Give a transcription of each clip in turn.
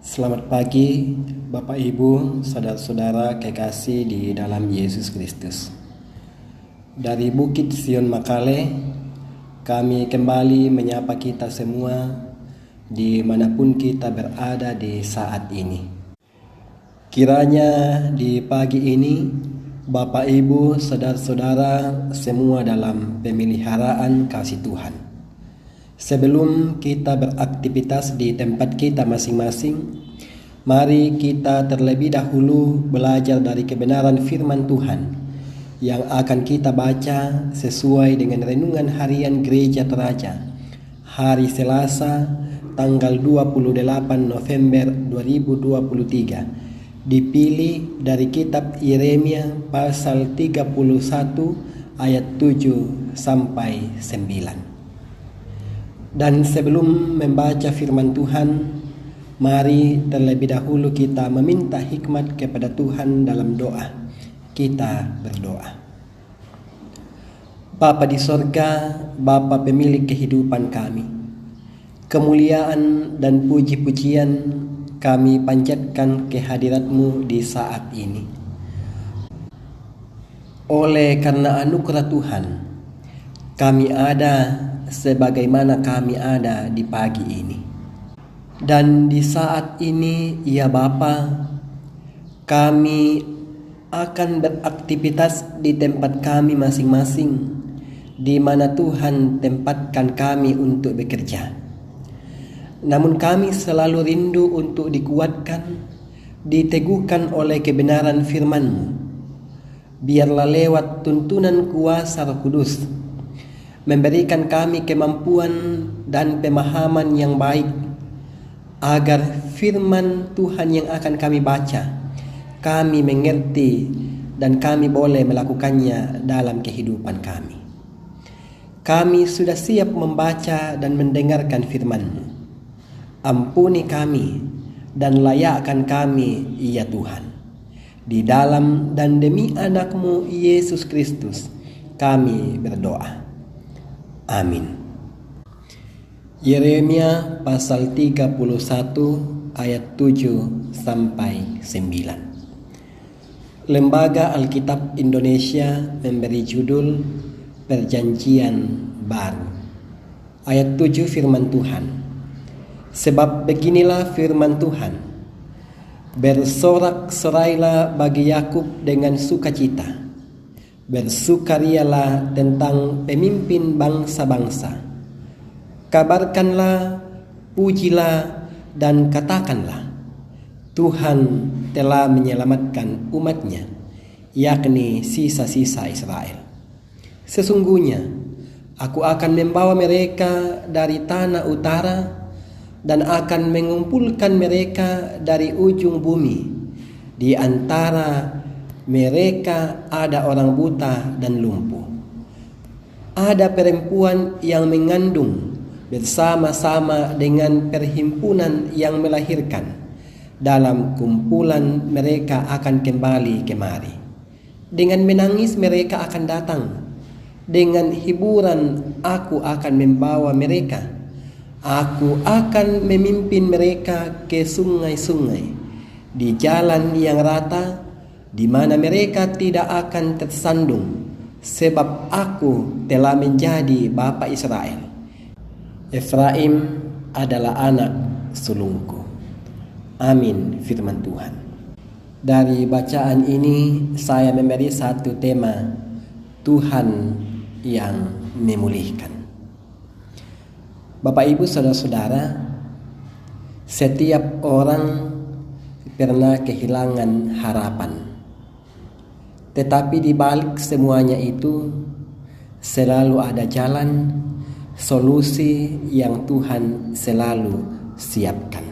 Selamat pagi, Bapak Ibu, saudara-saudara kekasih di dalam Yesus Kristus. Dari Bukit Sion Makale, kami kembali menyapa kita semua dimanapun kita berada di saat ini. Kiranya di pagi ini, Bapak Ibu, saudara-saudara semua dalam pemeliharaan kasih Tuhan. Sebelum kita beraktivitas di tempat kita masing-masing, mari kita terlebih dahulu belajar dari kebenaran firman Tuhan yang akan kita baca sesuai dengan renungan harian Gereja Teraja hari Selasa tanggal 28 November 2023, dipilih dari kitab Yeremia pasal 31 ayat 7 sampai 9. Dan sebelum membaca firman Tuhan, mari terlebih dahulu kita meminta hikmat kepada Tuhan dalam doa. Kita berdoa. Bapa di sorga, Bapa pemilik kehidupan kami, kemuliaan dan puji-pujian kami panjatkan kehadirat-Mu di saat ini. Oleh karena anugerah Tuhan, kami ada sebagaimana kami ada di pagi ini. Dan di saat ini, ya Bapa, kami akan beraktivitas di tempat kami masing-masing, di mana Tuhan tempatkan kami untuk bekerja. Namun kami selalu rindu untuk dikuatkan, diteguhkan oleh kebenaran firman-Mu. Biarlah lewat tuntunan kuasa Roh Kudus, memberikan kami kemampuan dan pemahaman yang baik, agar firman Tuhan yang akan kami baca, kami mengerti dan kami boleh melakukannya dalam kehidupan kami. Kami sudah siap membaca dan mendengarkan firman-Mu. Ampuni kami dan layakkan kami, ya Tuhan. Di dalam dan demi anak-Mu Yesus Kristus kami berdoa. Amin. Yeremia pasal 31 ayat 7 sampai 9. Lembaga Alkitab Indonesia memberi judul Perjanjian Baru. Ayat 7 firman Tuhan. Sebab beginilah firman Tuhan. Bersorak-sorailah bagi Yakub dengan sukacita. Bersukarialah tentang pemimpin bangsa-bangsa. Kabarkanlah, pujilah, dan katakanlah, Tuhan telah menyelamatkan umat-Nya, yakni sisa-sisa Israel. Sesungguhnya, Aku akan membawa mereka dari tanah utara dan akan mengumpulkan mereka dari ujung bumi. Di antara mereka ada orang buta dan lumpuh. Ada perempuan yang mengandung bersama-sama dengan perhimpunan yang melahirkan. Dalam kumpulan mereka akan kembali kemari. Dengan menangis mereka akan datang. Dengan hiburan aku akan membawa mereka. Aku akan memimpin mereka ke sungai-sungai, di jalan yang rata, di mana mereka tidak akan tersandung, sebab aku telah menjadi bapa Israel. Efraim adalah anak sulungku. Amin firman Tuhan. Dari bacaan ini saya memberi satu tema, Tuhan yang memulihkan. Bapak Ibu saudara-saudara, setiap orang pernah kehilangan harapan. Tetapi di balik semuanya itu selalu ada jalan, solusi yang Tuhan selalu siapkan.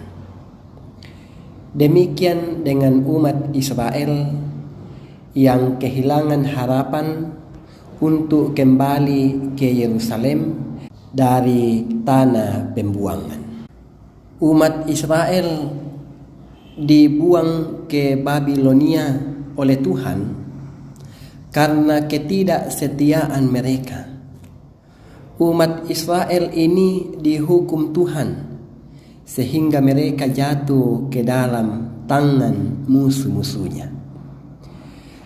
Demikian dengan umat Israel yang kehilangan harapan untuk kembali ke Yerusalem dari tanah pembuangan. Umat Israel dibuang ke Babilonia oleh Tuhan karena ketidaksetiaan mereka. Umat Israel ini dihukum Tuhan sehingga mereka jatuh ke dalam tangan musuh-musuhnya.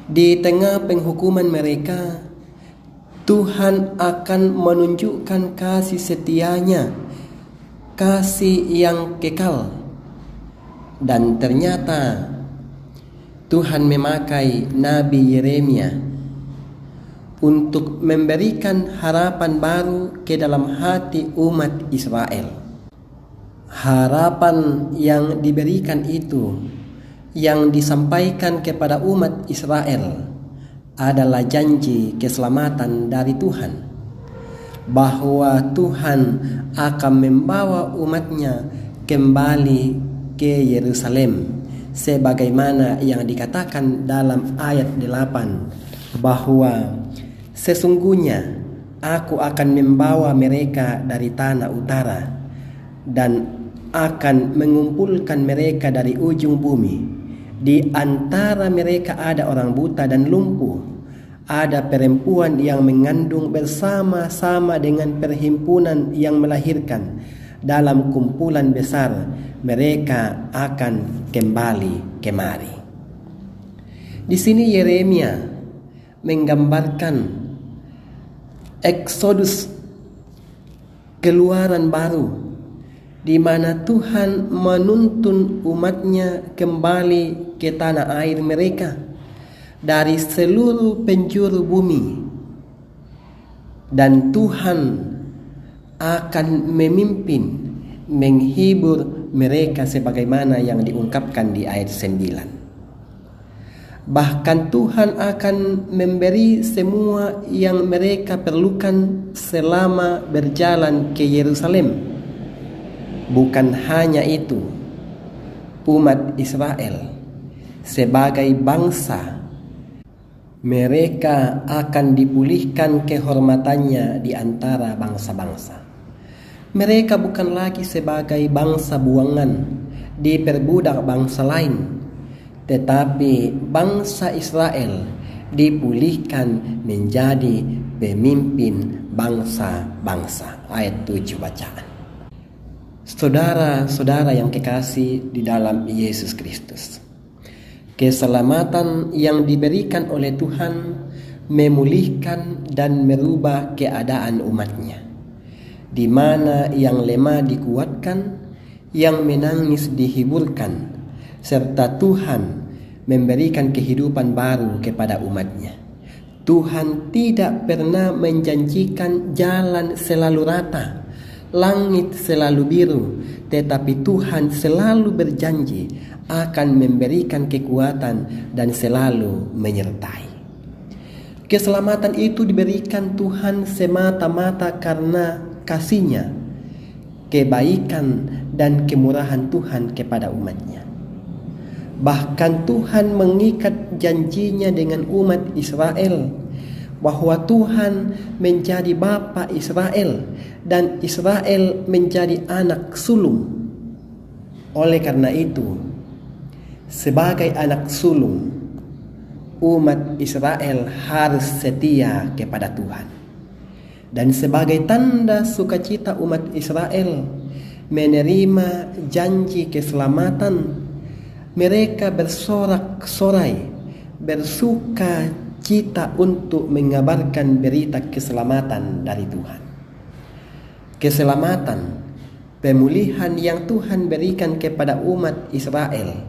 Di tengah penghukuman mereka, Tuhan akan menunjukkan kasih setianya, kasih yang kekal. Dan ternyata Tuhan memakai Nabi Yeremia untuk memberikan harapan baru ke dalam hati umat Israel. Harapan yang diberikan itu, yang disampaikan kepada umat Israel, adalah janji keselamatan dari Tuhan, bahwa Tuhan akan membawa umatnya kembali ke Yerusalem, sebagaimana yang dikatakan dalam ayat 8, bahwa sesungguhnya aku akan membawa mereka dari tanah utara dan akan mengumpulkan mereka dari ujung bumi. Di antara mereka ada orang buta dan lumpuh, ada perempuan yang mengandung bersama-sama dengan perhimpunan yang melahirkan. Dalam kumpulan besar mereka akan kembali kemari. Di sini Yeremia menggambarkan Eksodus, keluaran baru, di mana Tuhan menuntun umatnya kembali ke tanah air mereka dari seluruh penjuru bumi. Dan Tuhan akan memimpin, menghibur mereka sebagaimana yang diungkapkan di ayat 9. Bahkan Tuhan akan memberi semua yang mereka perlukan selama berjalan ke Yerusalem. Bukan hanya itu, umat Israel sebagai bangsa, mereka akan dipulihkan kehormatannya di antara bangsa-bangsa. Mereka bukan lagi sebagai bangsa buangan diperbudak bangsa lain, tetapi bangsa Israel dipulihkan menjadi pemimpin bangsa-bangsa. Ayat 7 bacaan. Saudara-saudara yang kekasih di dalam Yesus Kristus, keselamatan yang diberikan oleh Tuhan memulihkan dan merubah keadaan umatnya, di mana yang lemah dikuatkan, yang menangis dihiburkan, serta Tuhan memberikan kehidupan baru kepada umatnya. Tuhan tidak pernah menjanjikan jalan selalu rata, langit selalu biru, tetapi Tuhan selalu berjanji akan memberikan kekuatan dan selalu menyertai. Keselamatan itu diberikan Tuhan semata-mata karena kasih-Nya, kebaikan dan kemurahan Tuhan kepada umatnya. Bahkan Tuhan mengikat janjinya dengan umat Israel, bahwa Tuhan menjadi bapa Israel dan Israel menjadi anak sulung. Oleh karena itu, sebagai anak sulung, umat Israel harus setia kepada Tuhan. Dan sebagai tanda sukacita umat Israel menerima janji keselamatan, mereka bersorak-sorai, bersuka cita untuk mengabarkan berita keselamatan dari Tuhan. Keselamatan, pemulihan yang Tuhan berikan kepada umat Israel,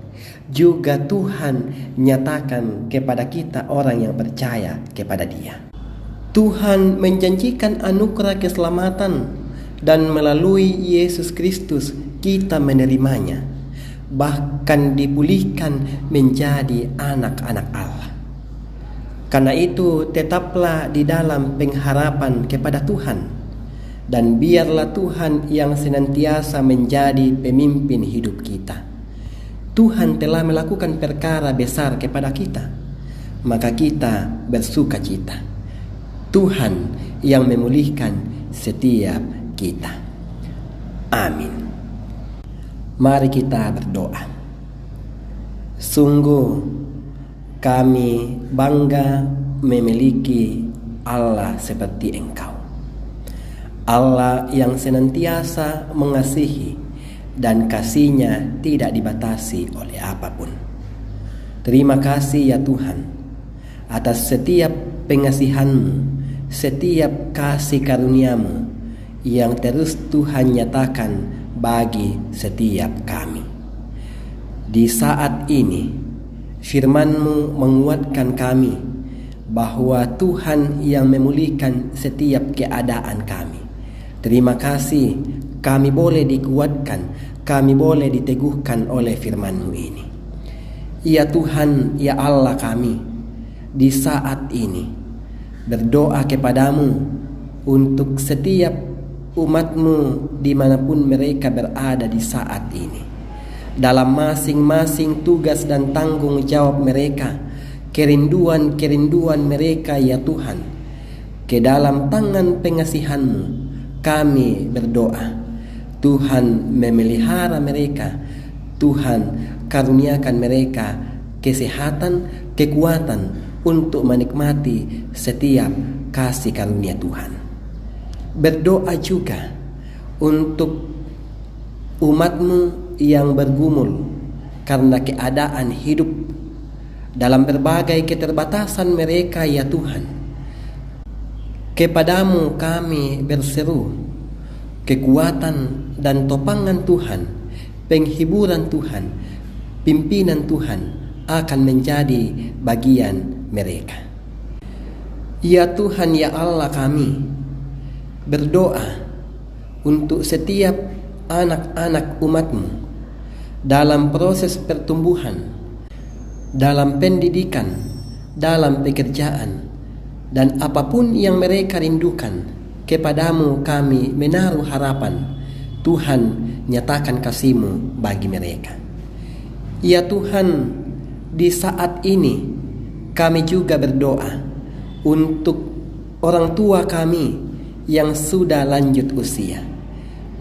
juga Tuhan nyatakan kepada kita orang yang percaya kepada Dia. Tuhan menjanjikan anugerah keselamatan, dan melalui Yesus Kristus kita menerimanya, bahkan dipulihkan menjadi anak-anak Allah. Karena itu tetaplah di dalam pengharapan kepada Tuhan, dan biarlah Tuhan yang senantiasa menjadi pemimpin hidup kita. Tuhan telah melakukan perkara besar kepada kita, maka kita bersuka cita. Tuhan yang memulihkan setiap kita. Amin. Mari kita berdoa. Sungguh kami bangga memiliki Allah seperti Engkau, Allah yang senantiasa mengasihi dan kasih-Nya tidak dibatasi oleh apapun. Terima kasih ya Tuhan atas setiap pengasihan-Mu, setiap kasih karunia-Mu yang terus Tuhan nyatakan bagi setiap kami. Di saat ini firman-Mu menguatkan kami bahwa Tuhan yang memulihkan setiap keadaan kami. Terima kasih kami boleh dikuatkan, kami boleh diteguhkan oleh firman-Mu ini. Ya Tuhan, ya Allah kami, di saat ini berdoa kepadamu untuk setiap umat-Mu dimanapun mereka berada di saat ini. Dalam masing-masing tugas dan tanggung jawab mereka, kerinduan-kerinduan mereka ya Tuhan, ke dalam tangan pengasihan-Mu kami berdoa. Tuhan memelihara mereka, Tuhan karuniakan mereka kesehatan, kekuatan untuk menikmati setiap kasih karunia Tuhan. Berdoa juga untuk umat-Mu yang bergumul karena keadaan hidup dalam berbagai keterbatasan mereka ya Tuhan. Kepadamu kami berseru, kekuatan dan topangan Tuhan, penghiburan Tuhan, pimpinan Tuhan akan menjadi bagian mereka. Ya Tuhan, ya Allah kami berdoa untuk setiap anak-anak umat-Mu dalam proses pertumbuhan, dalam pendidikan, dalam pekerjaan, dan apapun yang mereka rindukan. Kepadamu kami menaruh harapan. Tuhan, nyatakan kasih-Mu bagi mereka. Ya Tuhan, di saat ini kami juga berdoa untuk orang tua kami yang sudah lanjut usia.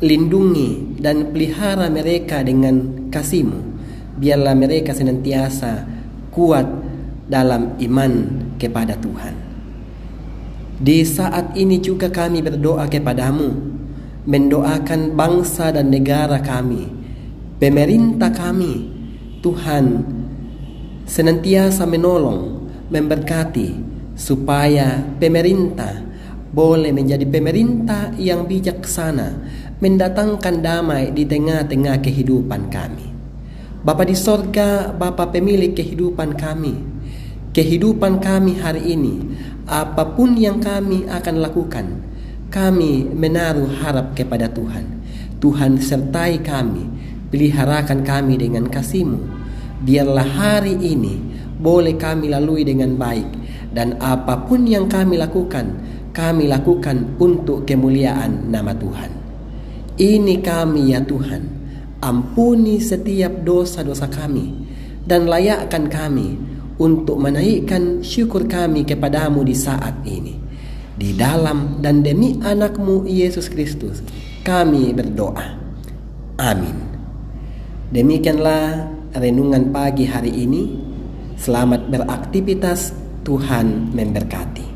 Lindungi dan pelihara mereka dengan kasih-Mu. Biarlah mereka senantiasa kuat dalam iman kepada Tuhan. Di saat ini juga kami berdoa kepadamu, mendoakan bangsa dan negara kami, pemerintah kami. Tuhan senantiasa menolong, memberkati, supaya pemerintah boleh menjadi pemerintah yang bijaksana, mendatangkan damai di tengah-tengah kehidupan kami. Bapa di sorga, Bapa pemilik kehidupan kami, kehidupan kami hari ini, apapun yang kami akan lakukan, kami menaruh harap kepada Tuhan. Tuhan sertai kami, peliharakan kami dengan kasih-Mu. Biarlah hari ini boleh kami lalui dengan baik, dan apapun yang kami lakukan untuk kemuliaan nama Tuhan. Ini kami ya Tuhan, ampuni setiap dosa-dosa kami, dan layakkan kami untuk menaikkan syukur kami kepadamu di saat ini. Di dalam dan demi anak-Mu Yesus Kristus kami berdoa. Amin. Demikianlah renungan pagi hari ini. Selamat beraktivitas, Tuhan memberkati.